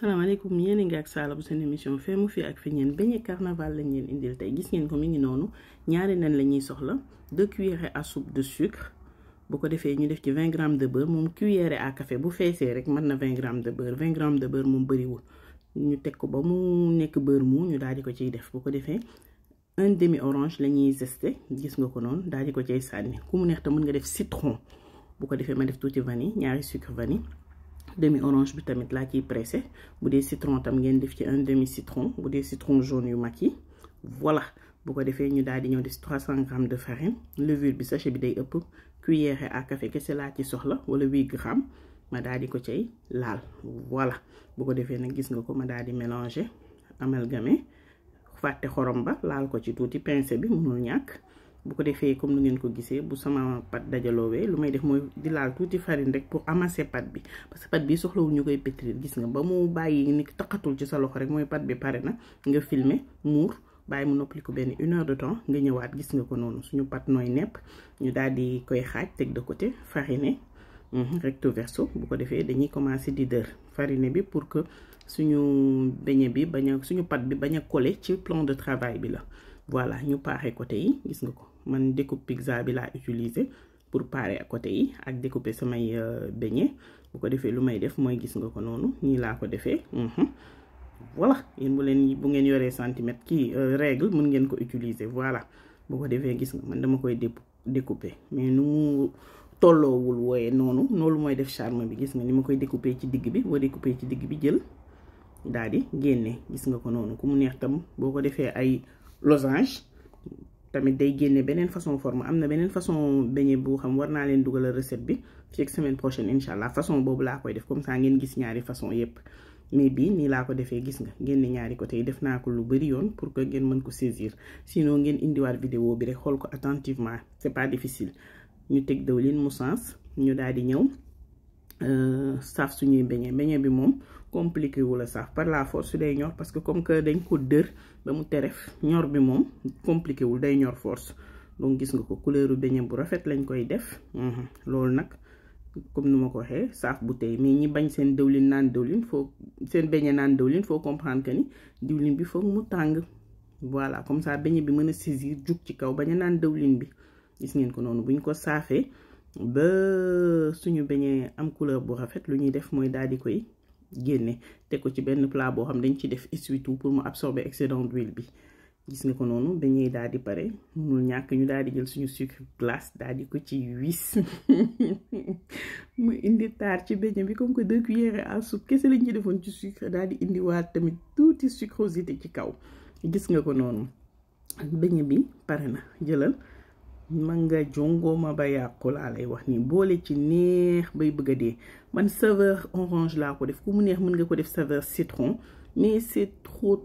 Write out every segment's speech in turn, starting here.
salaamaaleykum yéen a ngi ak Saala bu seen émission fee mu fi ak fi ñeen beñe carnaval lañ leen indil tey gis ngeen ko mi ngi noonu ñaari nen la ñuy soxla 2 cuillères à soupe de sucre bu ko defee ñu def ci 20 grammes de beurre moom cuillère à café bu feesee rek mën na 20 grammes de beurre 20 grammes de beurre moom bëriwul ñu teg ko ba mu nekk beurre mu ñu daal di ko ciy def bu ko defee un demi orange la ñuy zesté gis nga ko noonu daal di ko ciy sànni ku mu neex te mën nga def citron bu ko defee ma def tuuti vanille ñaari sucre vanille demi orange bi tamit laa ciy pressé bu dee citron tam ngeen def ci un demi citron bu dee citron jaune yu mag yi voilà bu ko defee ñu daal di ñëw def 300 grammes de farine levure bi sachet bi day ëpp cuillère à café kese laa ci soxla wala 8 grammes ma daal di ko cay laal voilà bu ko defee nag gis nga ko ma daal di mélanger amalgamé fàtte xorom ba laal ko ci tuuti pincé bi mënul ñàkk bu ko defee comme nu ngeen ko gisee bu sama pat dajaloowee lu may def mooy di laal tuuti farine rek pour amasser pat bi parce que pat bi soxlawul ñu koy pétrir gis nga ba mu bàyyi ni taqatul ci sa loxo rek mooy pat bi pare na nga filmer muur bàyyi mu noppali ko benn 1 heure de temps nga ñëwaat gis nga ko noonu suñu pat nooy nepp ñu daal di koy xaaj teg de côté fariner recto verso bu ko defee dañuy commencer di dër fariner bi pour que suñu beignet bi suñu pat bi bañ a coller ci plan de travail bi la voilà ñu paaxee côté yi gis nga ko man découpe pizza bi laa utiliser pour parer à côté yi ak découper samay beignet bu ko defee lu may def mooy gis nga ko noonu nii laa ko defee voilà yéen bu ngeen yoree centimètre kii règle mën ngeen ko utiliser voilà bu ko defee gis nga man dama koy découper mais nu mu tolloowul wooyee noonu mooy def charme bi gis nga ni ma koy découper ci digg bi boo découper ci digg bi jël daal di génne gis nga ko noonu ku mu neex tam boo ko defee ay losange tamit day génne beneen façon forme am na beneen façon beignet bu xam war naa leen dugal recette bi ci semaine prochaine incha allah façon boobu laa koy def comme ça ngeen gis ñaari façon yépp mais bii nii laa ko defee gis nga génne ñaari côté yi def naa ko lu bari yoon pour que ngeen mën ko saisir sinon ngeen indiwaat vidéo bi rek xool ko attentivement c'est pas difficile ñu teg dawlin mu sens ñu daal di ñëw saaf suñuy beignet bi moom compliqué wu la saaf par la force day ñor parce que comme que dañ ko dër ba mu teref ñor bi moom compliqué wul day ñor force donc gis nga ko couleuru beignet bu rafet lañ koy def loolu nag comme nu ma ko waxee saaf bu tey mais ñi bañ seen dëwlin naan dëwlin faut seen beignet naan dëwlin faut comprendre que ni diwlin bi foog mu tàng voilà comme ça beignet bi mën a saisir jug ci kaw bañ a naan dëwlin bi gis ngeen ko noonu buñ ko saafee ba suñu beignet am couleur bu rafet lu ñuy def mooy daal di koy génne teg ko ci benn plat boo xam dañ ci def essuie-tout pour mu absorber excédent d'huile bi gis nga ko noonu beignet daal di pare mënul ñàkk ñu daal di jël suñu sucre glace daal di ko ci wis mu indi taar ci beignet bi comme que 2 cuillères à soupe kese lañ ci defoon ci sucre daal di indi waat tamit tuuti sucrosité ci kaw gis nga ko noonu beignet bi pare na jëlal man nga jongoma ba yàqu laa lay wax nii boole ci neex bay bëgg a dee man saveur orange laa ko def ku mu neex mën nga ko def saveur citron mais c'est trop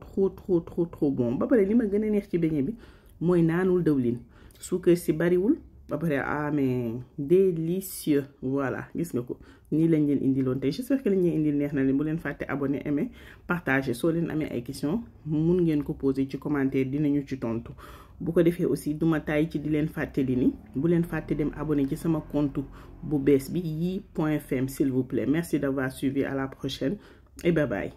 bon ba pare li ma gën a neex ci beignet bi mooy naanul dëwlin suukar si bariwul ba pare mais délicieux voilà gis nga ko nii lañ leen indiloon tey j'espère que lañ leen indil neex na leen bu leen fàtte abonné aimer partager soo leen amee ay questions mun ngeen ko poser ci commentaire dinañu ci tontu bu ko defee aussi duma tay ci di leen fàttali ni bu leen fàtte dem abonné ci sama compte bu bees bi yi.fm s'il vous plaît merci d'avoir suivi à la prochaine et bye bye.